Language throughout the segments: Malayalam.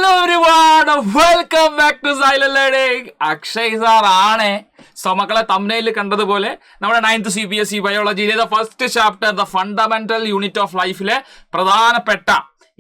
Hello everyone, welcome back to Silent Learning. Akshay sir ആണ്. സോ മക്കളെ തംബ്നെയിലിൽ കണ്ടതുപോലെ നമ്മുടെ 9th CBSE ബയോളജിയിലെ first chapter the fundamental unit of ലൈഫിലെ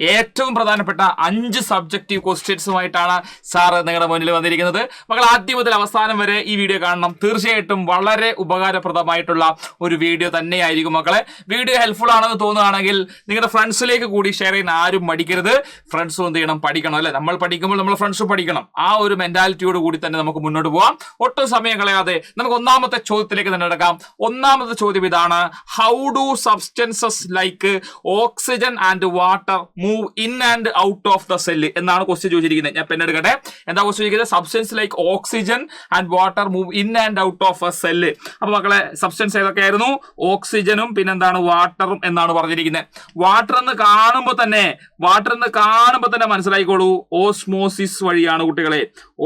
ഏറ്റവും പ്രധാനപ്പെട്ട 5 സബ്ജക്റ്റീവ് ക്വസ്റ്റ്യൻസുമായിട്ടാണ് സാർ നിങ്ങളുടെ മുന്നിൽ വന്നിരിക്കുന്നത്. മക്കൾ ആദ്യം മുതൽ അവസാനം വരെ ഈ വീഡിയോ കാണണം. തീർച്ചയായിട്ടും വളരെ ഉപകാരപ്രദമായിട്ടുള്ള ഒരു വീഡിയോ തന്നെയായിരിക്കും മക്കളെ. വീഡിയോ ഹെൽപ്ഫുൾ ആണെന്ന് തോന്നുകയാണെങ്കിൽ നിങ്ങളുടെ ഫ്രണ്ട്സിലേക്ക് കൂടി ഷെയർ ചെയ്യാൻ ആരും മടിക്കരുത്. ഫ്രണ്ട്സും എന്ത് ചെയ്യണം, പഠിക്കണം അല്ലെ. നമ്മൾ പഠിക്കുമ്പോൾ നമ്മൾ ഫ്രണ്ട്സും പഠിക്കണം. ആ ഒരു മെന്റാലിറ്റിയോട് കൂടി തന്നെ നമുക്ക് മുന്നോട്ട് പോകാം. ഒട്ടും സമയം കളയാതെ നമുക്ക് ഒന്നാമത്തെ ചോദ്യത്തിലേക്ക് തന്നെ എടുക്കാം. ഒന്നാമത്തെ ചോദ്യം ഇതാണ്: how do substances like oxygen and water move in and out of the cell എന്നാണ് ക്വസ്റ്റ്യൻ ചോദിച്ചിരിക്കുന്നത്. ഞാൻ പെൻ എടുക്കട്ടെ. എന്താ ക്വസ്റ്റ്യൻ ചോദിക്കുന്നത്? Substance like oxygen and water move in and out of a cell. അപ്പൊ മക്കളെ സബ്സ്റ്റൻസ് ഏതൊക്കെയായിരുന്നു? ഓക്സിജനും പിന്നെന്താണ് വാട്ടറും എന്നാണ് പറഞ്ഞിരിക്കുന്നത്. വാട്ടർ എന്ന് കാണുമ്പോൾ തന്നെ മനസ്സിലായിക്കോളൂ, ഓസ്മോസിസ് വഴിയാണ് കുട്ടികളെ.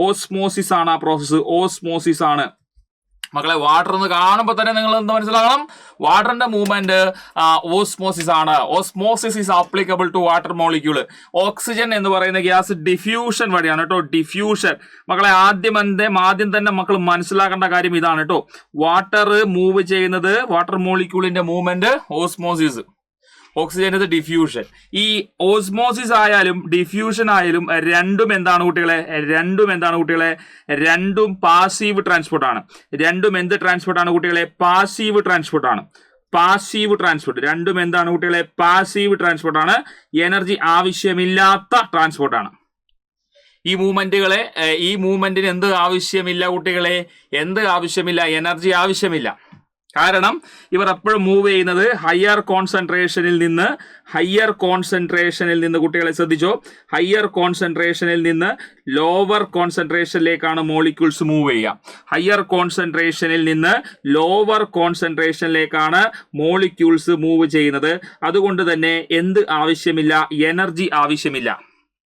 ഓസ്മോസിസ് ആണ് ആ പ്രോസസ്. ഓസ്മോസിസ് ആണ് മക്കളെ. വാട്ടർ എന്ന് കാണുമ്പോൾ തന്നെ നിങ്ങൾ എന്ത് മനസ്സിലാക്കണം? വാട്ടറിന്റെ മൂവ്മെന്റ് ഓസ്മോസിസ് ആണ്. Osmosis is applicable to water molecule. Oxygen എന്ന് പറയുന്ന ഗ്യാസ് ഡിഫ്യൂഷൻ വഴിയാണ് കേട്ടോ. ഡിഫ്യൂഷൻ മക്കളെ ആദ്യം തന്നെ മക്കൾ മനസ്സിലാക്കേണ്ട കാര്യം ഇതാണ് കേട്ടോ. വാട്ടർ മൂവ് ചെയ്യുന്നത്, വാട്ടർ മോളിക്യൂളിന്റെ മൂവ്മെന്റ് ഓസ്മോസിസ്. ഓക്സിജൻ ഇത് ഡിഫ്യൂഷൻ. ഈ ഓസ്മോസിസ് ആയാലും ഡിഫ്യൂഷൻ ആയാലും രണ്ടും എന്താണ് കുട്ടികളെ? രണ്ടും പാസീവ് ട്രാൻസ്പോർട്ട് ആണ്. രണ്ടും എന്ത് ട്രാൻസ്പോർട്ട് ആണ് കുട്ടികളെ? പാസീവ് ട്രാൻസ്പോർട്ട് ആണ്. Passive transport. രണ്ടും എന്താണ് കുട്ടികളെ? പാസീവ് ട്രാൻസ്പോർട്ട് ആണ്. എനർജി ആവശ്യമില്ലാത്ത ട്രാൻസ്പോർട്ട് ആണ്. ഈ മൂവ്മെന്റിന് എന്ത് ആവശ്യമില്ല കുട്ടികളെ? എനർജി ആവശ്യമില്ല. കാരണം ഇവർ എപ്പോഴും മൂവ് ചെയ്യുന്നത് ഹയർ കോൺസെൻട്രേഷനിൽ നിന്ന് കുട്ടികളെ ശ്രദ്ധിച്ചോ, ഹയർ കോൺസെൻട്രേഷനിൽ നിന്ന് ലോവർ കോൺസെൻട്രേഷനിലേക്കാണ് മോളിക്യൂൾസ് മൂവ് ചെയ്യുക. ഹയർ കോൺസെൻട്രേഷനിൽ നിന്ന് ലോവർ കോൺസെൻട്രേഷനിലേക്കാണ് മോളിക്യൂൾസ് മൂവ് ചെയ്യുന്നത്. അതുകൊണ്ട് തന്നെ എന്ത് ആവശ്യമില്ല? എനർജി ആവശ്യമില്ല.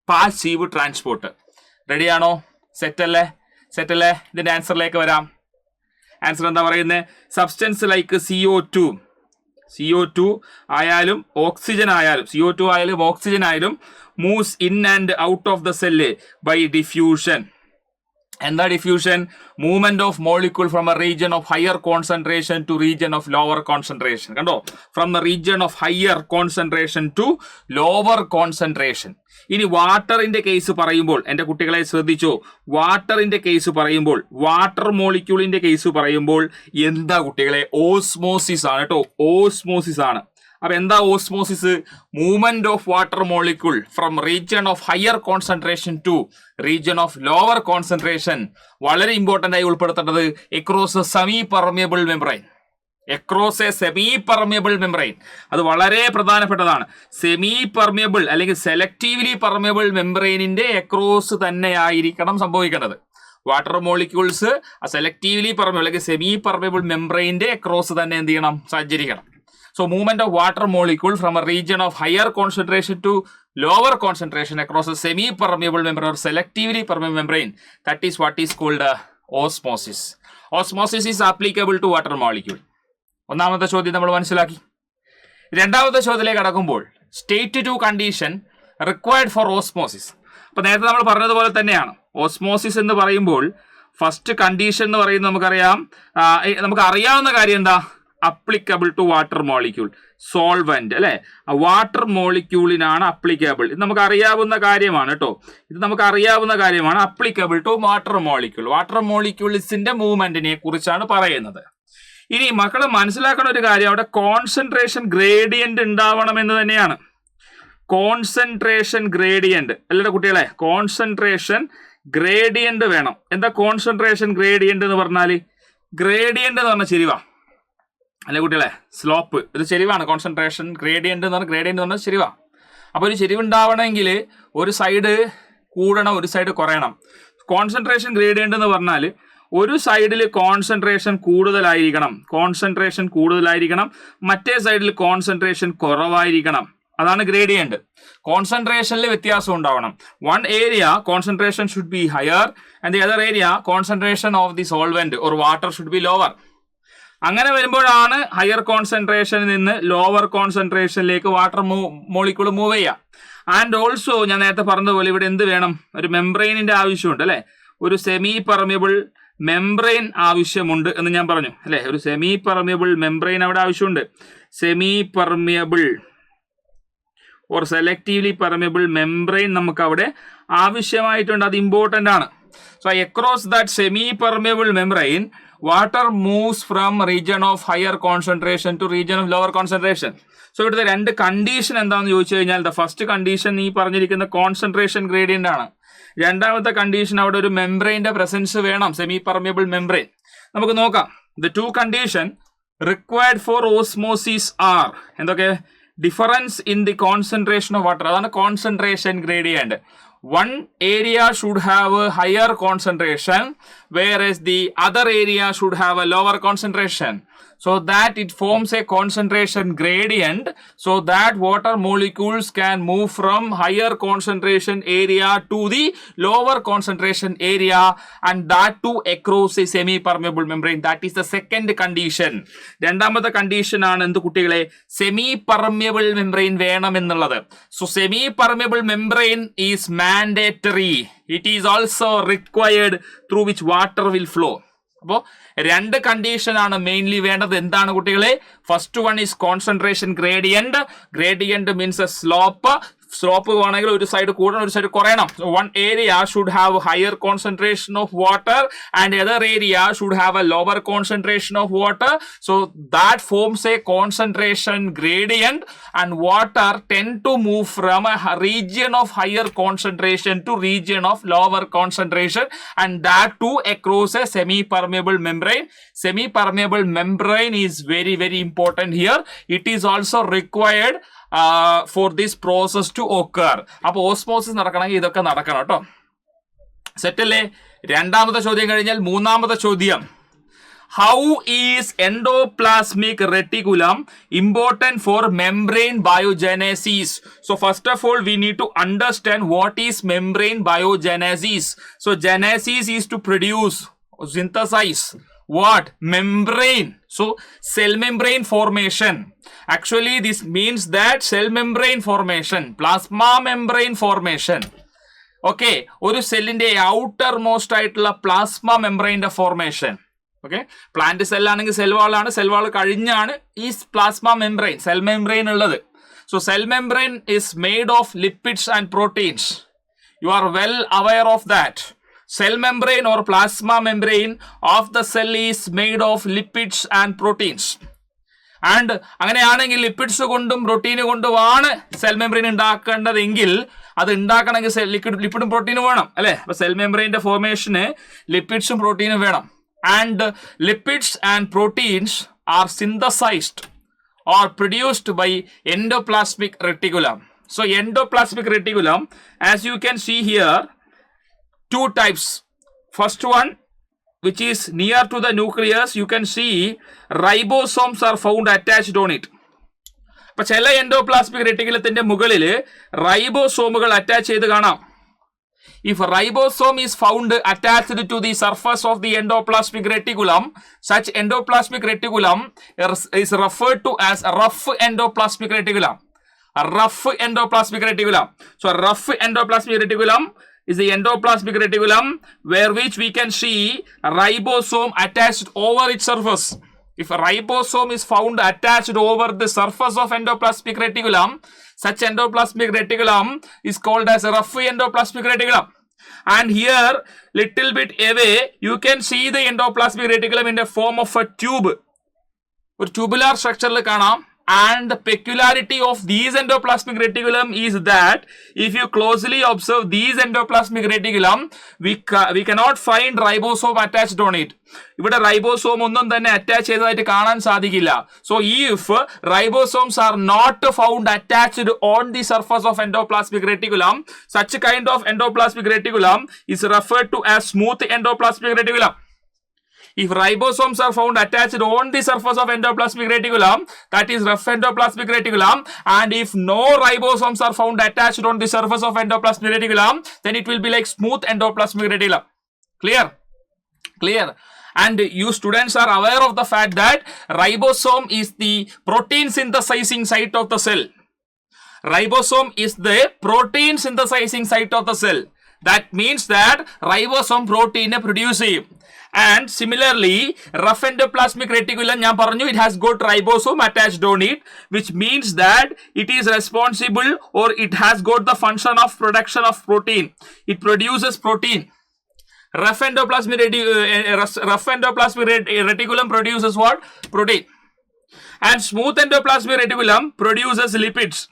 Passive transport. റെഡിയാണോ? സെറ്റല്ലേ? ഇതിന്റെ ആൻസറിലേക്ക് വരാം. ആൻസർ എന്താ പറയുന്നത്? സബ്സ്റ്റൻസ് ലൈക്ക് CO2 ആയാലും ഓക്സിജൻ ആയാലും moves in and out of the cell by diffusion. എന്താ diffusion? Movement of molecule from a region of higher concentration to region of lower concentration. കണ്ടോ? From the region of higher concentration to lower concentration. ഇനി വാട്ടറിന്റെ കേസ് പറയുമ്പോൾ എന്റെ കുട്ടികളെ ശ്രദ്ധിച്ചോ, വാട്ടർ മോളിക്യൂളിന്റെ കേസ് പറയുമ്പോൾ എന്താ കുട്ടികളെ? ഓസ്മോസിസ് ആണ് കേട്ടോ. ഓസ്മോസിസ് ആണ്. അപ്പൊ എന്താ osmosis? Movement of water molecule from region of higher concentration to region of lower concentration. വളരെ ഇമ്പോർട്ടന്റ് ആയി ഉൾപ്പെടുത്തേണ്ടത് എക്രോസ് സെമി പെർമിയബിൾ മെംബ്രെയിൻ. അത് വളരെ പ്രധാനപ്പെട്ടതാണ്. സെമി പെർമിയബിൾ അല്ലെങ്കിൽ സെലക്റ്റീവ്ലി പെർമിയബിൾ മെംബ്രെയിനിന്റെ എക്രോസ് തന്നെയായിരിക്കണം സംഭവിക്കേണ്ടത്. വാട്ടർ മോളിക്യൂൾസ് സെലക്റ്റീവ്ലി പെർമിയബിൾ അല്ലെങ്കിൽ സെമി പെർമിയബിൾ മെംബ്രെയിനിന്റെ എക്രോസ് തന്നെ എന്ത് ചെയ്യണം? സഞ്ചരിക്കണം. So movement of water molecule from a region of higher concentration to lower concentration across a semi-permeable membrane or selectively permeable membrane. That is what is called osmosis. Osmosis is applicable to water molecule. ഒന്നാമത്തെ ചോദ്യം നമ്മൾ മനസ്സിലാക്കി. രണ്ടാമത്തെ ചോദ്യത്തിലേക്ക് കടക്കുമ്പോൾ state 2 condition required for osmosis. അപ്പൊ നേരത്തെ നമ്മൾ പറഞ്ഞതുപോലെ തന്നെയാണ്. ഓസ്മോസിസ് എന്ന് പറയുമ്പോൾ ഫസ്റ്റ് കണ്ടീഷൻ എന്ന് പറയുന്നത് നമുക്ക് അറിയാവുന്ന കാര്യം എന്താ? Applicable to water molecule. Solvent അല്ലെ, വാട്ടർ മോളിക്യൂളിനാണ് അപ്ലിക്കബിൾ. ഇത് നമുക്ക് അറിയാവുന്ന കാര്യമാണ് കേട്ടോ. Applicable to water molecule. Water മോളിക്യൂൾസിന്റെ മൂവ്മെന്റിനെ കുറിച്ചാണ് പറയുന്നത്. ഇനി മക്കളെ മനസ്സിലാക്കുന്ന ഒരു കാര്യം, അവിടെ കോൺസെൻട്രേഷൻ ഗ്രേഡിയന്റ് ഉണ്ടാവണം എന്ന് തന്നെയാണ്. കോൺസെൻട്രേഷൻ ഗ്രേഡിയന്റ് അല്ലല്ലോ കുട്ടികളെ? കോൺസെൻട്രേഷൻ ഗ്രേഡിയന്റ് വേണം. എന്താ കോൺസെൻട്രേഷൻ ഗ്രേഡിയന്റ് എന്ന് പറഞ്ഞാൽ? ഗ്രേഡിയന്റ് എന്ന് പറഞ്ഞാൽ ചെരിവാ അല്ലെ കുട്ടികളെ? സ്ലോപ്പ്. ഇത് ചെരിവാണ്. കോൺസെൻട്രേഷൻ ഗ്രേഡിയന്റ് എന്ന് പറഞ്ഞാൽ ചെരിവാ. അപ്പോൾ ഒരു ചെരിവുണ്ടാവണമെങ്കിൽ ഒരു സൈഡ് കൂടണം, ഒരു സൈഡ് കുറയണം. കോൺസെൻട്രേഷൻ ഗ്രേഡിയന്റ് എന്ന് പറഞ്ഞാൽ ഒരു സൈഡിൽ കോൺസെൻട്രേഷൻ കൂടുതലായിരിക്കണം, മറ്റേ സൈഡിൽ കോൺസെൻട്രേഷൻ കുറവായിരിക്കണം. അതാണ് ഗ്രേഡിയന്റ്. കോൺസെൻട്രേഷനിൽ വ്യത്യാസം ഉണ്ടാവണം. One area concentration should be higher and the other area concentration of the solvent or water should be lower. അങ്ങനെ വരുമ്പോഴാണ് ഹയർ കോൺസെൻട്രേഷനിൽ നിന്ന് ലോവർ കോൺസെൻട്രേഷനിലേക്ക് വാട്ടർ മോളിക്യൂൾ മൂവ് ചെയ്യുക. ആൻഡ് ഓൾസോ ഞാൻ നേരത്തെ പറഞ്ഞതുപോലെ ഇവിടെ എന്ത് വേണം, ഒരു മെംബ്രെയിനിന്റെ ആവശ്യമുണ്ട് അല്ലെ, ഒരു സെമി പെർമിയബിൾ മെംബ്രെയിൻ ആവശ്യമുണ്ട് എന്ന് ഞാൻ പറഞ്ഞു അല്ലെ. ഒരു സെമി പെർമിയബിൾ മെംബ്രെയിൻ അവിടെ ആവശ്യമുണ്ട്. Semi permeable or selectively permeable membrane നമുക്ക് അവിടെ ആവശ്യമായിട്ടുണ്ട്. അത് ഇമ്പോർട്ടൻ്റ് ആണ്. So across that semi permeable membrane water moves from region of higher concentration to region of lower concentration. So ഇവിടുത്തെ രണ്ട് കണ്ടീഷൻ എന്താണെന്ന് ചോദിച്ചു കഴിഞ്ഞാൽ, ദ ഫസ്റ്റ് കണ്ടീഷൻ ഈ പറഞ്ഞിരിക്കുന്ന കോൺസെൻട്രേഷൻ ഗ്രേഡിയന്റ് ആണ്. രണ്ടാമത്തെ കണ്ടീഷൻ അവിടെ ഒരു മെംബ്രെയിന്റെ പ്രസൻസ് വേണം, സെമി പെർമിയബിൾ മെംബ്രെയിൻ. നമുക്ക് നോക്കാം. The two condition required for osmosis are എന്തൊക്കെ? Difference in the concentration of water, അതാണ് concentration gradient. One area should have a higher concentration, whereas the other area should have a lower concentration, so that it forms a concentration gradient, so that water molecules can move from higher concentration area to the lower concentration area, and that too across a semi permeable membrane. That is the second condition. രണ്ടാമത്തെ കണ്ടീഷൻ ആണ് എന്ത് കുട്ടികളെ? സെമി പെർമിയബിൾ മെംബ്രെയിൻ വേണം എന്നുള്ളത്. So semi permeable membrane is mandatory. It is also required through which water will flow. അപ്പോൾ രണ്ട് കണ്ടീഷൻ ആണ് മെയിൻലി വേണ്ടത്. എന്താണ് കുട്ടികളെ? First one is concentration gradient. Gradient means a slope. Slope വേണമെങ്കിൽ ഒരു സൈഡ് കൂടണം, ഒരു സൈഡ് കുറയണം. One area should have higher concentration of water and other area should have a lower concentration of water. So that forms a concentration gradient and water tend to move from a region of higher concentration to region of lower concentration, and that to across a semi permeable membrane. Semi permeable membrane is very very important here. It is also required for this process to occur. അപ്പൊ ഓസ്മോസിസ് നടക്കണമെങ്കിൽ ഇതൊക്കെ നടക്കണം കേട്ടോ. സെറ്റല്ലേ? രണ്ടാമത്തെ ചോദ്യം കഴിഞ്ഞാൽ മൂന്നാമത്തെ ചോദ്യം, how is endoplasmic reticulum important for membrane biogenesis? So first of all we need to understand what is membrane biogenesis. So genesis is to produce, synthesize what? Membrane. So cell membrane formation. Actually this means that cell membrane formation, plasma membrane formation. Okay, ഒരു സെല്ലിന്റെ ഔട്ടർ മോസ്റ്റ് ആയിട്ടുള്ള പ്ലാസ്മ മെംബ്രെയിന്റെ ഫോർമേഷൻ. ഓക്കെ, പ്ലാന്റ് സെൽ ആണെങ്കിൽ സെൽ വാൾ ആണ്, സെൽ വാൾ കഴിഞ്ഞാണ് ഈ പ്ലാസ്മ മെംബ്രെയിൻ, സെൽ മെംബ്രെയിൻ ഉള്ളത്. So cell membrane is made of lipids and proteins. You are well aware of that. Cell membrane or plasma membrane of the cell is made of lipids and proteins. And അങ്ങനെയാണെങ്കിൽ ലിപ്പിഡ്സ് കൊണ്ടും പ്രോട്ടീൻ കൊണ്ടുമാണ് സെൽ മെംബ്രെയിൻ ഉണ്ടാക്കേണ്ടതെങ്കിൽ അത് ഉണ്ടാക്കണമെങ്കിൽ ലിപ്പിഡും പ്രോട്ടീനും വേണം അല്ലെ. അപ്പൊ സെൽ മെംബ്രെയിന്റെ ഫോർമേഷന് ലിപ്പിഡ്സും പ്രോട്ടീനും വേണം. And lipids and proteins are synthesised or produced by endoplasmic reticulum. So endoplasmic reticulum, as you can see here, two types. First one, which is near to the nucleus, you can see ribosomes are found attached on it. അപ്പൊ ചില എൻഡോപ്ലാസ്മിക് റെട്ടിക്കുലത്തിന്റെ മുകളിൽ റൈബോസോമുകൾ അറ്റാച്ച് ചെയ്ത് കാണാം. If ribosome is found attached to the surface of the endoplasmic reticulum, such endoplasmic reticulum is referred to as rough endoplasmic reticulum. A rough endoplasmic reticulum. So a rough endoplasmic reticulum is the endoplasmic reticulum where which we can see a ribosome attached over its surface. If a ribosome is found attached over the surface of endoplasmic reticulum, such endoplasmic reticulum is called as a rough endoplasmic reticulum. And here, little bit away, you can see the endoplasmic reticulum in the form of a tube. ഒരു tubular structure കാണാം. And the peculiarity of these endoplasmic reticulum is that if you closely observe these endoplasmic reticulum, we cannot find ribosome attached on it. ഇവിടെ റൈബോസോം ഒന്നും തന്നെ അറ്റാച്ച് ചെയ്തതായിട്ട് കാണാൻ സാധിക്കില്ല. So if ribosomes are not found attached on the surface of endoplasmic reticulum, such kind of endoplasmic reticulum is referred to as smooth endoplasmic reticulum. If ribosomes are found attached on the surface of endoplasmic reticulum, that is rough endoplasmic reticulum. And if no ribosomes are found attached on the surface of endoplasmic reticulum, then it will be like smooth endoplasmic reticulum. Clear? Clear? And you students are aware of the fact that ribosome is the protein synthesizing site of the cell. Ribosome is the protein synthesizing site of the cell. That means that ribosome protein produce ചെയ്യും. And similarly, rough endoplasmic reticulum, ഞാൻ പറഞ്ഞു, it has got ribosome attached on it, which means that it is responsible or it has got the function of production of protein. It produces protein. Rough endoplasmic reticulum produces what? Protein. And smooth endoplasmic reticulum produces lipids.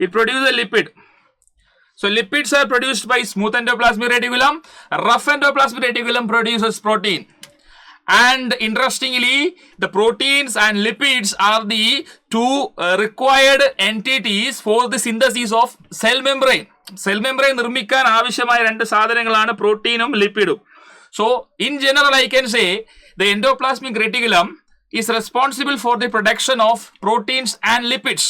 It produces a lipid. So lipids are produced by smooth endoplasmic reticulum. Rough endoplasmic reticulum produces protein. And interestingly, the proteins and lipids are the two required entities for the synthesis of cell membrane. Cell membrane നിർമ്മിക്കാൻ ആവശ്യമായ രണ്ട് സാധനങ്ങളാണ് പ്രോട്ടീനും ലിപ്പിഡും. So in general, I can say the endoplasmic reticulum is responsible for the production of proteins and lipids.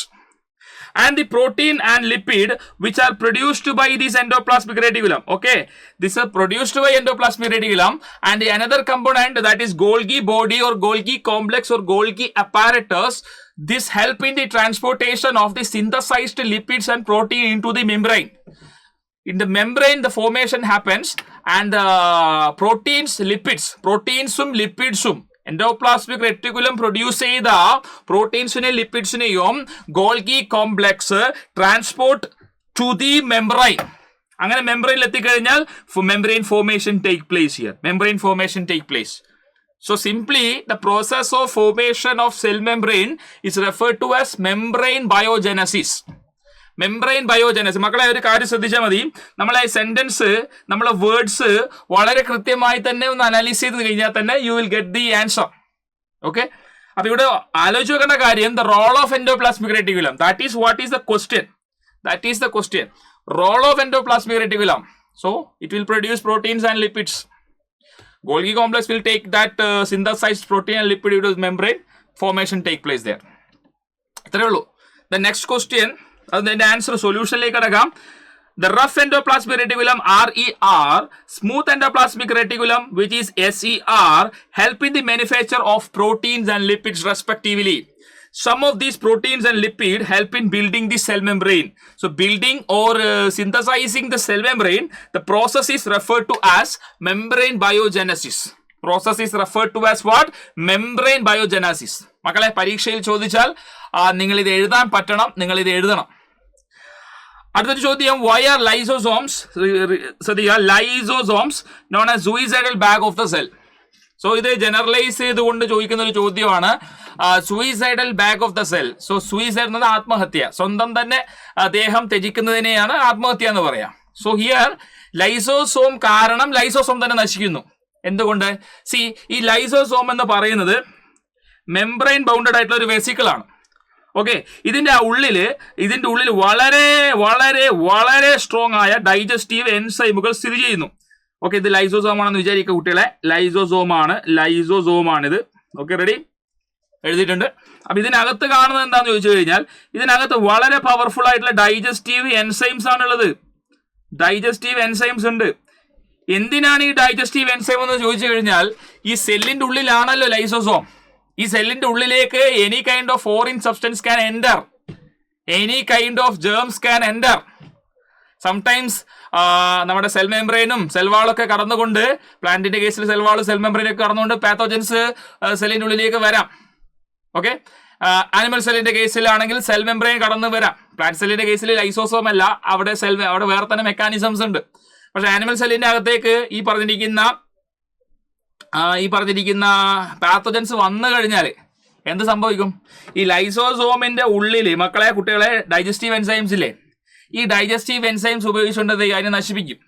And the protein and lipid which are produced by this endoplasmic reticulum. Okay, these are produced by endoplasmic reticulum, and the another component, that is Golgi body or Golgi complex or Golgi apparatus. This help in the transportation of the synthesized lipids and protein into the membrane. In the membrane, the formation happens, and the proteins lipidsum endoplasmic reticulum produce ചെയ്ത പ്രോട്ടീൻസിനെയും ലിപ്പിഡ്സിനെയും Golgi complex transport to the membrane. അങ്ങനെ മെംബ്രെയിനിൽ എത്തിക്കഴിഞ്ഞാൽ membrane formation take place here. Membrane formation take place. So simply the process of formation of cell membrane is referred to as membrane biogenesis. Membrane biogenesis. മക്കളെ ഒരു കാര്യം ശ്രദ്ധിച്ചാൽ മതി, നമ്മളെ സെന്റൻസ്, നമ്മളെ വേർഡ്സ് വളരെ കൃത്യമായി തന്നെ ഒന്ന് അനലൈസ് ചെയ്ത് കഴിഞ്ഞാൽ തന്നെ you will get the answer. Okay, അപ്പൊ ഇവിടെ ആലോചിച്ച് വെക്കേണ്ട കാര്യം, the role of endoplasmic reticulum, that is what is the question. Role of endoplasmic reticulum. So it will produce proteins and lipids. Golgi complex will take that synthesized protein and lipid into the membrane, formation take place there. ഇത്രയേ ഉള്ളൂ. The next question, അതിന്റെ ആൻസർ സൊല്യൂഷനിലേക്ക് കടക്കാം. The rough endoplasmic reticulum RER, smooth endoplasmic reticulum which is SER, help in the manufacture of proteins and lipids respectively. Some of these proteins and lipid help in building the cell membrane. So building or synthesizing the cell membrane, the process is referred to as membrane biogenesis. Process is referred to as what? Membrane biogenesis. മക്കളെ പരീക്ഷയിൽ ചോദിച്ചാൽ നിങ്ങൾ ഇത് എഴുതാൻ പറ്റണം, നിങ്ങൾ ഇത് എഴുതണം. അടുത്തൊരു ചോദ്യം, why are lysosomes, lysosomes known as suicidal bag of the cell? So ഇത് ജനറലൈസ് ചെയ്തുകൊണ്ട് ചോദിക്കുന്ന ഒരു ചോദ്യമാണ്. Suicidal bag of the cell. So suicide എന്നത് ആത്മഹത്യ, സ്വന്തം തന്നെ ദേഹം ത്യജിക്കുന്നതിനെയാണ് ആത്മഹത്യ എന്ന് പറയാം. സോ ഹിയർ ലൈസോസോം കാരണം ലൈസോസോം തന്നെ നശിക്കുന്നു. എന്തുകൊണ്ട്? സി, ഈ ലൈസോസോം എന്ന് പറയുന്നത് മെംബ്രെയിൻ ബൗണ്ടഡ് ആയിട്ടുള്ള ഒരു വെസിക്കിൾ ആണ്. ഓക്കെ, ഇതിന്റെ ഉള്ളിൽ വളരെ വളരെ വളരെ സ്ട്രോങ് ആയ ഡൈജസ്റ്റീവ് എൻസൈമുകൾ സ്ഥിതി ചെയ്യുന്നു. ഓക്കെ, ഇത് ലൈസോസോം ആണെന്ന് വിചാരിക്കുക കുട്ടികളെ. ലൈസോസോം ആണിത്. Okay, ready? എഴുതിയിട്ടുണ്ട്. അപ്പൊ ഇതിനകത്ത് കാണുന്നത് എന്താണെന്ന് ചോദിച്ചു കഴിഞ്ഞാൽ, ഇതിനകത്ത് വളരെ പവർഫുൾ ആയിട്ടുള്ള ഡൈജസ്റ്റീവ് എൻസൈംസ് ആണുള്ളത്. ഡൈജസ്റ്റീവ് എൻസൈംസ് ഉണ്ട്. എന്തിനാണ് ഈ ഡൈജസ്റ്റീവ് എൻസൈം എന്ന് ചോദിച്ചു കഴിഞ്ഞാൽ, ഈ സെല്ലിന്റെ ഉള്ളിലാണല്ലോ ലൈസോസോം. ഈ സെല്ലിന്റെ ഉള്ളിലേക്ക് any kind of foreign substance can enter, any kind of germs can enter. Sometimes നമ്മുടെ സെൽ മെംബ്രെയിനും സെൽ വാളൊക്കെ കടന്നുകൊണ്ട്, പ്ലാന്റിന്റെ കേസിൽ സെൽ വാള് സെൽ മെംബ്രെയിനൊക്കെ കടന്നുകൊണ്ട് പാത്തോജൻസ് സെല്ലിന്റെ ഉള്ളിലേക്ക് വരാം. ഓക്കെ, ആനിമൽ സെല്ലിന്റെ കേസിലാണെങ്കിൽ സെൽ മെംബ്രെയിൻ കടന്നു വരാം. പ്ലാന്റ് സെല്ലിന്റെ കേസിൽ ലൈസോസോം അല്ല, അവിടെ വേറെ തന്നെ മെക്കാനിസംസ് ഉണ്ട്. പക്ഷെ ആനിമൽ സെല്ലിന്റെ അകത്തേക്ക് ഈ പറഞ്ഞിരിക്കുന്ന പാത്തോജൻസ് വന്നു കഴിഞ്ഞാൽ എന്ത് സംഭവിക്കും? ഈ ലൈസോസോമിന്റെ ഉള്ളിൽ, മക്കളെ കുട്ടികളെ, ഡൈജസ്റ്റീവ് എൻസൈംസ് ഇല്ലേ, ഈ ഡൈജസ്റ്റീവ് എൻസൈംസ് ഉപയോഗിച്ചുകൊണ്ട് അതിനെ നശിപ്പിക്കും.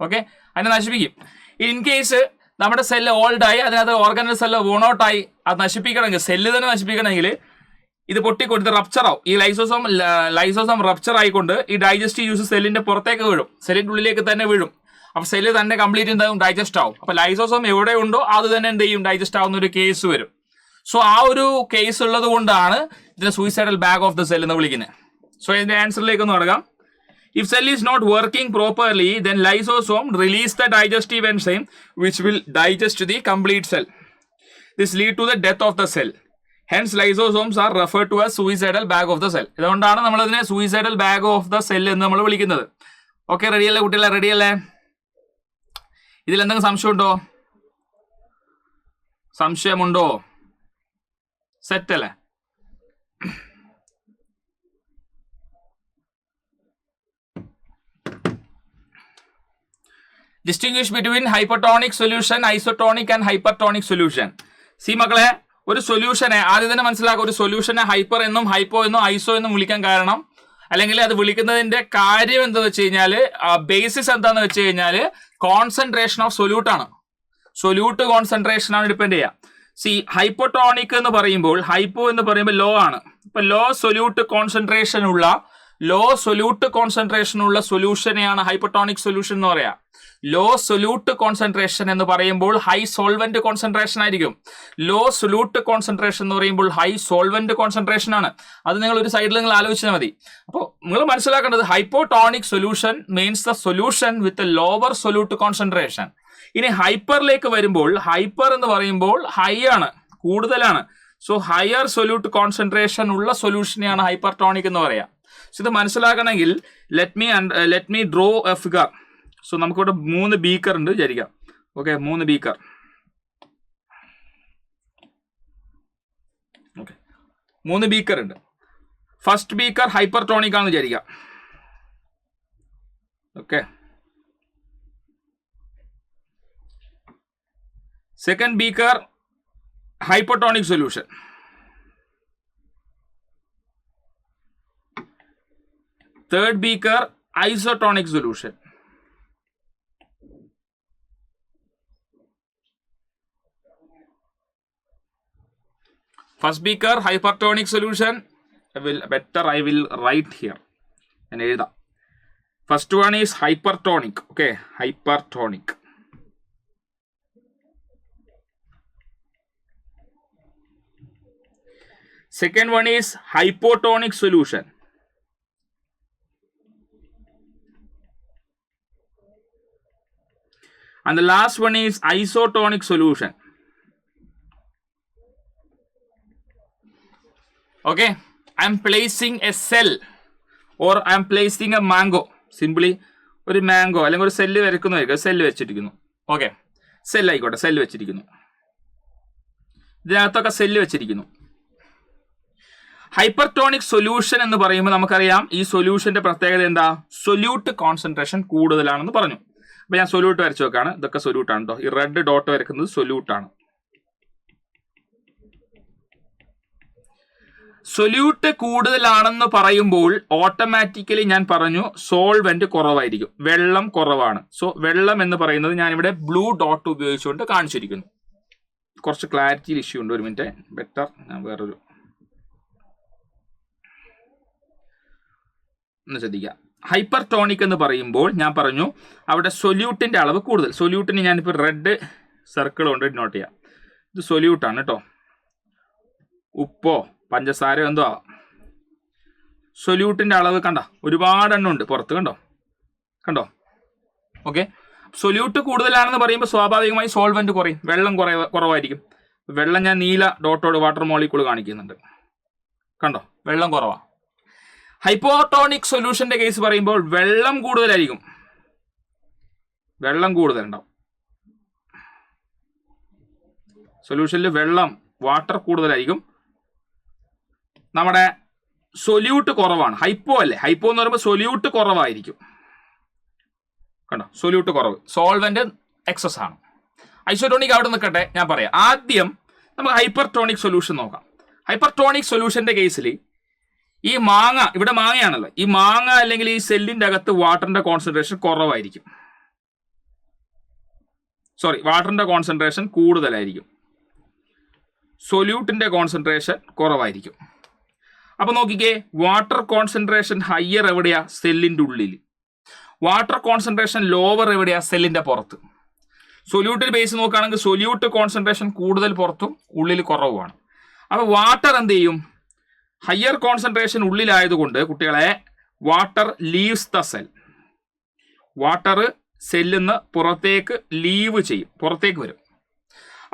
ഓക്കെ, അതിനെ നശിപ്പിക്കും. ഇൻ കേസ് നമ്മുടെ സെല്ല് ഓൾഡായി, അതിനകത്ത് ഓർഗനൽ സെല്ല് വോണോട്ടായി, അത് നശിപ്പിക്കണമെങ്കിൽ, സെല്ല് തന്നെ നശിപ്പിക്കണമെങ്കിൽ ഇത് പൊട്ടിക്കൊടുത്ത് റപ്ചർ ആവും. ഈ ലൈസോസോം റപ്ചർ ആയിക്കൊണ്ട് ഈ ഡൈജസ്റ്റീവ് യൂസ് സെല്ലിന്റെ പുറത്തേക്ക് വീഴും, സെല്ലിന്റെ ഉള്ളിലേക്ക് തന്നെ വീഴും. അപ്പൊ സെല്ല് തന്നെ കംപ്ലീറ്റ് എന്താവും? ഡൈജസ്റ്റ് ആവും. അപ്പൊ ലൈസോസോം എവിടെ ഉണ്ടോ അത് തന്നെ എന്ത് ചെയ്യും? ഡൈജസ്റ്റ് ആവുന്ന ഒരു കേസ് വരും. സോ ആ ഒരു കേസ് ഉള്ളത് കൊണ്ടാണ് ഇതിനെ suicidal bag of the cell എന്ന് വിളിക്കുന്നത്. സോ ഇതിന്റെ ആൻസറിലേക്ക് ഒന്ന് നടക്കാം. If cell is not working properly, then lysosome release the digestive enzyme which will digest the complete cell. This lead to the death of the cell. Hence lysosomes are refer to as suicidal bag of the cell. ഇതുകൊണ്ടാണ് നമ്മൾ ഇതിനെ suicidal bag of the cell എന്ന് നമ്മൾ വിളിക്കുന്നത്. ഓക്കെ, റെഡിയല്ലേ കുട്ടികളെ? റെഡിയല്ലേ? ഇതിൽ എന്തെങ്കിലും സംശയമുണ്ടോ? സംശയമുണ്ടോ? സെറ്റ് അല്ലേ? Distinguish between hypertonic solution, isotonic and hypertonic solution. C മക്കളെ, ഒരു സൊല്യൂഷനെ ആദ്യം തന്നെ മനസ്സിലാക്കുക. ഒരു സൊല്യൂഷനെ ഹൈപ്പർ എന്നും ഹൈപ്പോ എന്നും ഐസോ എന്നും വിളിക്കാൻ കാരണം, അല്ലെങ്കിൽ അത് വിളിക്കുന്നതിന്റെ കാര്യം എന്താ വെച്ച് കഴിഞ്ഞാൽ, ബേസിസ് എന്താന്ന് വെച്ച് കഴിഞ്ഞാൽ കോൺസെൻട്രേഷൻ ഓഫ് സൊല്യൂട്ട് ആണ്. സൊല്യൂട്ട് കോൺസെൻട്രേഷൻ ആണ് ഡിപ്പെൻഡ് ചെയ്യുക. സി ഹൈപ്പോട്ടോണിക് എന്ന് പറയുമ്പോൾ, ഹൈപ്പോ എന്ന് പറയുമ്പോൾ ലോ ആണ്. ഇപ്പൊ ലോ സൊല്യൂട്ട് കോൺസെൻട്രേഷൻ ഉള്ള സൊല്യൂഷനെയാണ് ഹൈപ്പർട്ടോണിക് സൊല്യൂഷൻ എന്ന് പറയാം. ലോ സൊല്യൂട്ട് കോൺസെൻട്രേഷൻ എന്ന് പറയുമ്പോൾ ഹൈ സോൾവെന്റ് കോൺസെൻട്രേഷൻ ആയിരിക്കും. ലോ സൊല്യൂട്ട് കോൺസെൻട്രേഷൻ എന്ന് പറയുമ്പോൾ ഹൈ സോൾവെന്റ് കോൺസെൻട്രേഷൻ ആണ്. അത് നിങ്ങൾ ഒരു സൈഡിൽ നിങ്ങൾ ആലോചിച്ചാൽ മതി. അപ്പോൾ നിങ്ങൾ മനസ്സിലാക്കേണ്ടത് hypotonic solution means the solution with lower solute concentration. ഇനി ഹൈപ്പറിലേക്ക് വരുമ്പോൾ, ഹൈപ്പർ എന്ന് പറയുമ്പോൾ ഹൈ ആണ്, കൂടുതലാണ്. സോ ഹയർ സൊല്യൂട്ട് കോൺസെൻട്രേഷൻ ഉള്ള സൊല്യൂഷനെയാണ് ഹൈപ്പർട്ടോണിക് എന്ന് പറയാം. സോ ഇത് മനസ്സിലാക്കണമെങ്കിൽ let me draw A figure. So നമുക്കിവിടെ 3 ബീക്കർ ഉണ്ട് വിചാരിക്കാം. Okay, 3 beaker. ഓക്കെ, 3 ബീക്കർ ഉണ്ട്. ഫസ്റ്റ് ബീക്കർ ഹൈപ്പർട്ടോണിക് ആണെന്ന് വിചാരിക്കാം. Okay, second beaker hypertonic solution. Third beaker isotonic solution. First beaker hypertonic solution. I will write here. ഞാൻ എഴുതാം. First one is hypertonic. Okay, hypertonic. Second one is hypotonic solution. And the last one is isotonic solution. Okay, I am placing a cell or I am placing a mango. Simply ഒരു മാംഗോ അല്ലെങ്കിൽ ഒരു സെല്ല് വരയ്ക്കുന്നതായിരിക്കും. സെല്ല് വെച്ചിരിക്കുന്നു. ഓക്കെ, സെല്ല് ആയിക്കോട്ടെ, സെല്ല് വെച്ചിരിക്കുന്നു. ഇതിനകത്തൊക്കെ സെല്ല് വെച്ചിരിക്കുന്നു. ഹൈപ്പർട്ടോണിക് സൊല്യൂഷൻ എന്ന് പറയുമ്പോൾ നമുക്കറിയാം ഈ സൊല്യൂഷന്റെ പ്രത്യേകത എന്താ? സൊല്യൂട്ട് കോൺസെൻട്രേഷൻ കൂടുതലാണെന്ന് പറഞ്ഞു. അപ്പൊ ഞാൻ സൊല്യൂട്ട് വരച്ചു വെക്കാണ്. ഇതൊക്കെ സൊല്യൂട്ട് ആണ് കേട്ടോ. ഈ റെഡ് ഡോട്ട് വരക്കുന്നത് സൊല്യൂട്ട് ആണ്. സൊല്യൂട്ട് കൂടുതലാണെന്ന് പറയുമ്പോൾ ഓട്ടോമാറ്റിക്കലി ഞാൻ പറഞ്ഞു സോൾവെന്റ് കുറവായിരിക്കും, വെള്ളം കുറവാണ്. സോ വെള്ളം എന്ന് പറയുന്നത് ഞാനിവിടെ ബ്ലൂ ഡോട്ട് ഉപയോഗിച്ചുകൊണ്ട് കാണിച്ചിരിക്കുന്നു. കുറച്ച് ക്ലാരിറ്റി ഇഷ്യൂ ഉണ്ട്. ഒരു മിനിറ്റ്, ബെറ്റർ ഞാൻ വേറൊരു ഒന്ന് ശ്രദ്ധിക്കുക. ഹൈപ്പർട്ടോണിക് എന്ന് പറയുമ്പോൾ ഞാൻ പറഞ്ഞു അവിടെ സൊല്യൂട്ടിന്റെ അളവ് കൂടുതൽ. സൊല്യൂട്ടിന് ഞാനിപ്പോൾ റെഡ് സർക്കിൾ കൊണ്ട് നോട്ട് ചെയ്യാം. ഇത് സൊല്യൂട്ടാണ് കേട്ടോ. ഉപ്പോ പഞ്ചസാരയോ എന്തോ ആവാം. സൊല്യൂട്ടിന്റെ അളവ് കണ്ടോ, ഒരുപാട് എണ്ണം ഉണ്ട് പുറത്ത്. കണ്ടോ. ഓക്കെ, സൊല്യൂട്ട് കൂടുതലാണെന്ന് പറയുമ്പോൾ സ്വാഭാവികമായി സോൾവെന്റ് കുറയും, വെള്ളം കുറവായിരിക്കും. വെള്ളം ഞാൻ നീല ഡോട്ടോട് വാട്ടർ മോളിക്യൂൾ കാണിക്കുന്നുണ്ട്. കണ്ടോ, വെള്ളം കുറവാണ്. ഹൈപ്പോട്ടോണിക് സൊല്യൂഷന്റെ കേസ് പറയുമ്പോൾ വെള്ളം കൂടുതലായിരിക്കും, വെള്ളം കൂടുതലുണ്ടാവും. സൊല്യൂഷനിൽ വാട്ടർ കൂടുതലായിരിക്കും. നമ്മുടെ സൊല്യൂട്ട് കുറവാണ്. ഹൈപ്പോ അല്ലേ, ഹൈപ്പോ എന്ന് പറയുമ്പോൾ സൊല്യൂട്ട് കുറവായിരിക്കും. കണ്ടോ, സൊല്യൂട്ട് കുറവ്, സോൾവെന്റ് എക്സസ് ആണ്. ഐസോട്ടോണിക് അവിടെ നിൽക്കട്ടെ, ഞാൻ പറയാം. ആദ്യം നമുക്ക് ഹൈപ്പർട്ടോണിക് സൊല്യൂഷൻ നോക്കാം. ഹൈപ്പർട്ടോണിക് സൊല്യൂഷന്റെ കേസിൽ ഈ മാങ്ങ, ഇവിടെ മാങ്ങയാണല്ലോ, ഈ മാങ്ങ അല്ലെങ്കിൽ ഈ സെല്ലിന്റെ അകത്ത് വാട്ടറിന്റെ കോൺസെൻട്രേഷൻ കുറവായിരിക്കും. വാട്ടറിന്റെ കോൺസെൻട്രേഷൻ കൂടുതലായിരിക്കും, സൊല്യൂട്ടിന്റെ കോൺസെൻട്രേഷൻ കുറവായിരിക്കും. അപ്പൊ നോക്കിക്കേ, വാട്ടർ കോൺസെൻട്രേഷൻ ഹയർ എവിടെയാ? സെല്ലിന്റെ ഉള്ളിൽ. വാട്ടർ കോൺസെൻട്രേഷൻ ലോവർ എവിടെയാ? സെല്ലിന്റെ പുറത്ത്. സൊല്യൂട്ടിൽ ബേസ് നോക്കുകയാണെങ്കിൽ സൊല്യൂട്ട് കോൺസെൻട്രേഷൻ കൂടുതൽ പുറത്തും ഉള്ളിൽ കുറവുമാണ്. അപ്പൊ വാട്ടർ എന്ത് ചെയ്യും? ഹയർ കോൺസെൻട്രേഷൻ ഉള്ളിലായതുകൊണ്ട് കുട്ടികളെ water leaves the cell. Water സെല്ലിൽ നിന്ന് പുറത്തേക്ക് ലീവ് ചെയ്യും, പുറത്തേക്ക് വരും.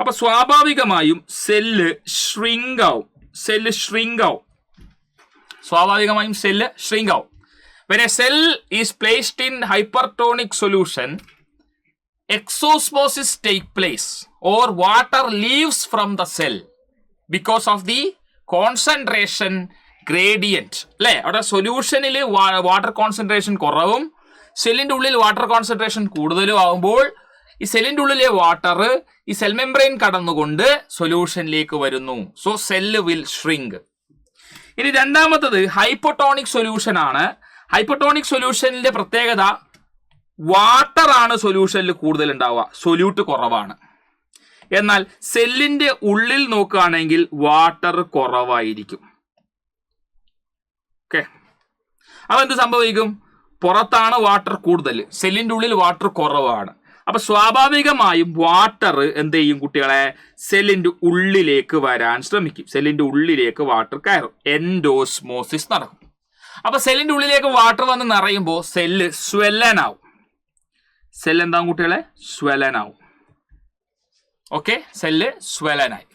അപ്പൊ സ്വാഭാവികമായും സെല്ല് ഷ്രിങ്ക് ആവും. സെല്ല് ഷ്രിങ്ക് ആവും. സ്വാഭാവികമായും സെല്ല് ഷ്രിങ്ക് ആവും. When a cell is placed in hypertonic solution, exosmosis take place or water leaves from the cell because of the concentration gradient. അല്ലേ, അവിടെ സൊല്യൂഷനിൽ വാട്ടർ കോൺസെൻട്രേഷൻ കുറവും സെല്ലിൻ്റെ ഉള്ളിൽ വാട്ടർ കോൺസെൻട്രേഷൻ കൂടുതലും ആകുമ്പോൾ ഈ സെല്ലിൻ്റെ ഉള്ളിലെ വാട്ടർ ഈ സെൽ മെംബ്രെയിൻ കടന്നുകൊണ്ട് സൊല്യൂഷനിലേക്ക് വരുന്നു. So cell will shrink. ഇനി രണ്ടാമത്തത് ഹൈപ്പോട്ടോണിക് സൊല്യൂഷൻ ആണ്. ഹൈപ്പോട്ടോണിക് സൊല്യൂഷനിലെ പ്രത്യേകത വാട്ടർ ആണ് സൊല്യൂഷനിൽ കൂടുതൽ ഉണ്ടാവുക, സൊല്യൂട്ട് കുറവാണ്. എന്നാൽ സെല്ലിന്റെ ഉള്ളിൽ നോക്കുകയാണെങ്കിൽ വാട്ടർ കുറവായിരിക്കും. ഓക്കെ, അപ്പൊ എന്ത് സംഭവിക്കും? പുറത്താണ് വാട്ടർ കൂടുതൽ, സെല്ലിന്റെ ഉള്ളിൽ വാട്ടർ കുറവാണ്. അപ്പൊ സ്വാഭാവികമായും വാട്ടർ എന്ത് ചെയ്യും കുട്ടികളെ? സെല്ലിന്റെ ഉള്ളിലേക്ക് വരാൻ ശ്രമിക്കും. സെല്ലിന്റെ ഉള്ളിലേക്ക് വാട്ടർ കയറും, എൻഡോസ്മോസിസ് നടക്കും. അപ്പൊ സെല്ലിന്റെ ഉള്ളിലേക്ക് വാട്ടർ വന്ന് നിറയുമ്പോൾ സെല്ല് സ്വെല്ലനാവും. സെല്ല് എന്താവും കുട്ടികളെ? സ്വെല്ലനാവും. ഓക്കെ, സെല്ല് സ്വെല്ലനായി.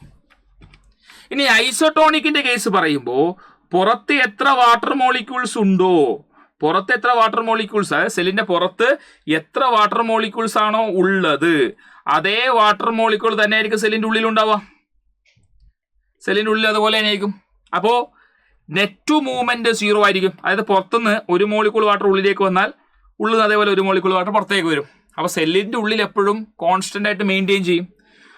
ഇനി ഐസോട്ടോണിക്കിന്റെ കേസ് പറയുമ്പോൾ പുറത്ത് എത്ര വാട്ടർ മോളിക്യൂൾസ് ഉണ്ടോ, പുറത്ത് എത്ര വാട്ടർ മോളിക്യൂൾസ്, അതായത് സെല്ലിന്റെ പുറത്ത് എത്ര വാട്ടർ മോളിക്യൂൾസ് ആണോ ഉള്ളത് അതേ വാട്ടർ മോളിക്യൂൾ തന്നെ ആയിരിക്കും സെല്ലിന്റെ ഉള്ളിൽ ഉണ്ടാവുക. സെല്ലിന്റെ ഉള്ളിൽ അതുപോലെ തന്നെ ആയിരിക്കും. അപ്പോ നെറ്റ് മൂവ്മെന്റ് 0 ആയിരിക്കും. അതായത് പുറത്തുനിന്ന് ഒരു മോളിക്യൂൾ വാട്ടർ ഉള്ളിലേക്ക് വന്നാൽ ഉള്ളിൽ നിന്ന് അതേപോലെ ഒരു മോളിക്യൂൾ വാട്ടർ പുറത്തേക്ക് വരും. അപ്പൊ സെല്ലിന്റെ ഉള്ളിൽ എപ്പോഴും കോൺസ്റ്റന്റ് ആയിട്ട് മെയിൻറ്റെയിൻ ചെയ്യും.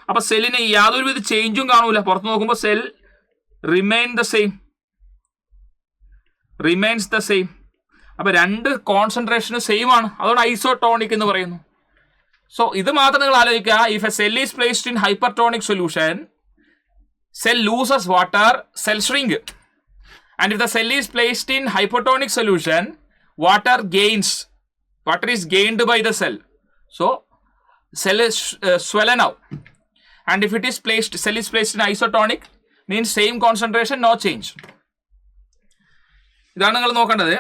അപ്പൊ സെല്ലിന് യാതൊരുവിധ ചേഞ്ചും കാണൂല. പുറത്ത് നോക്കുമ്പോൾ സെൽ റിമെയിൻസ് ദ സെയിം. അപ്പൊ രണ്ട് കോൺസെൻട്രേഷനും സെയിം ആണ്. അതുകൊണ്ട് ഐസോട്ടോണിക് എന്ന് പറയുന്നു. സോ ഇത് മാത്രം നിങ്ങൾ ആലോചിക്കുക. If A cell is placed in hypertonic solution, cell loses water, cell shrink. And if the cell is placed in hypotonic solution, water is gained by the cell. So cell is swollen out. And if cell is placed in isotonic, means same concentration, no change. ഇതാണ് നിങ്ങൾ നോക്കേണ്ടത്.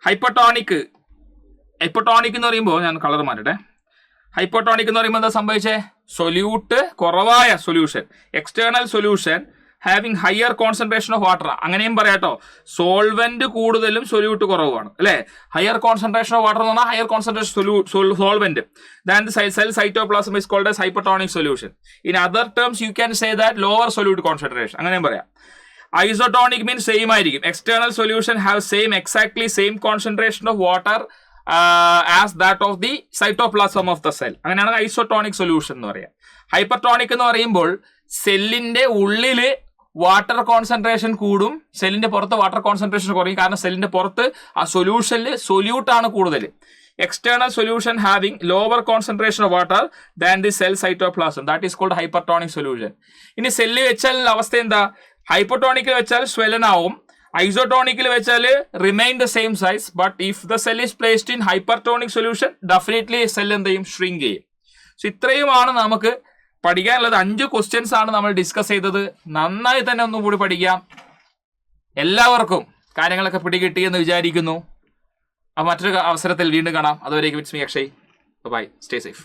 ഹൈപ്പോട്ടോണിക് എന്ന് പറയുമ്പോൾ ഞാൻ കളർ മാറ്റട്ടെ. ഹൈപ്പോട്ടോണിക് എന്ന് പറയുമ്പോൾ എന്താ സംഭവിച്ചേ? സൊല്യൂട്ട് കുറവായ solution, external solution having higher concentration of water. അങ്ങനെയും പറയാട്ടോ, സോൾവെന്റ് കൂടുതലും സൊല്യൂട്ട് കുറവാണ് അല്ലെ. ഹയർ കോൺസെൻട്രേഷൻ ഓഫ് വാട്ടർ എന്ന് പറഞ്ഞാൽ higher concentration solvent. Than the cell cytoplasm is called as hypotonic solution. In other terms you can say that lower solute concentration, അങ്ങനെയും പറയാം. ഐസോട്ടോണിക് മീൻസ് സെയിം ആയിരിക്കും. External solution have exactly same concentration of water as that of the cytoplasm of the cell. അങ്ങനെയാണ് ഐസോട്ടോണിക് സൊല്യൂഷൻ എന്ന് പറയാം. ഹൈപ്പർട്ടോണിക് എന്ന് പറയുമ്പോൾ സെല്ലിന്റെ ഉള്ളില് വാട്ടർ കോൺസെൻട്രേഷൻ കൂടും, സെല്ലിന്റെ പുറത്ത് വാട്ടർ കോൺസെൻട്രേഷൻ കുറയും. കാരണം സെല്ലിന്റെ പുറത്ത് ആ സൊല്യൂഷനിൽ സൊല്യൂട്ടാണ് കൂടുതൽ. External solution having lower concentration of water than the cell cytoplasm, that is called hypertonic solution. ഇനി സെല്ല് വെച്ചാൽ അവസ്ഥ എന്താ? ഹൈപ്പോട്ടോണിക്കിൽ വെച്ചാൽ സ്വെല്ലൻ ആവും, ഐസോട്ടോണിക്കിൽ വെച്ചാൽ remain the same size. But if the cell is placed in hypertonic solution, definitely cell എന്ത് ചെയ്യും? ഷ്രിങ്ക് ചെയ്യും. സോ ഇത്രയുമാണ് നമുക്ക് പഠിക്കാനുള്ളത്. 5 ക്വസ്റ്റ്യൻസ് ആണ് നമ്മൾ ഡിസ്കസ് ചെയ്തത്. നന്നായി തന്നെ ഒന്നും കൂടി പഠിക്കാം. എല്ലാവർക്കും കാര്യങ്ങളൊക്കെ പിടികിട്ടിയെന്ന് വിചാരിക്കുന്നു. അപ്പോൾ മറ്റൊരു അവസരത്തിൽ വീണ്ടും കാണാം. അതുവരേക്കും it's me Akshay. Bye, stay safe.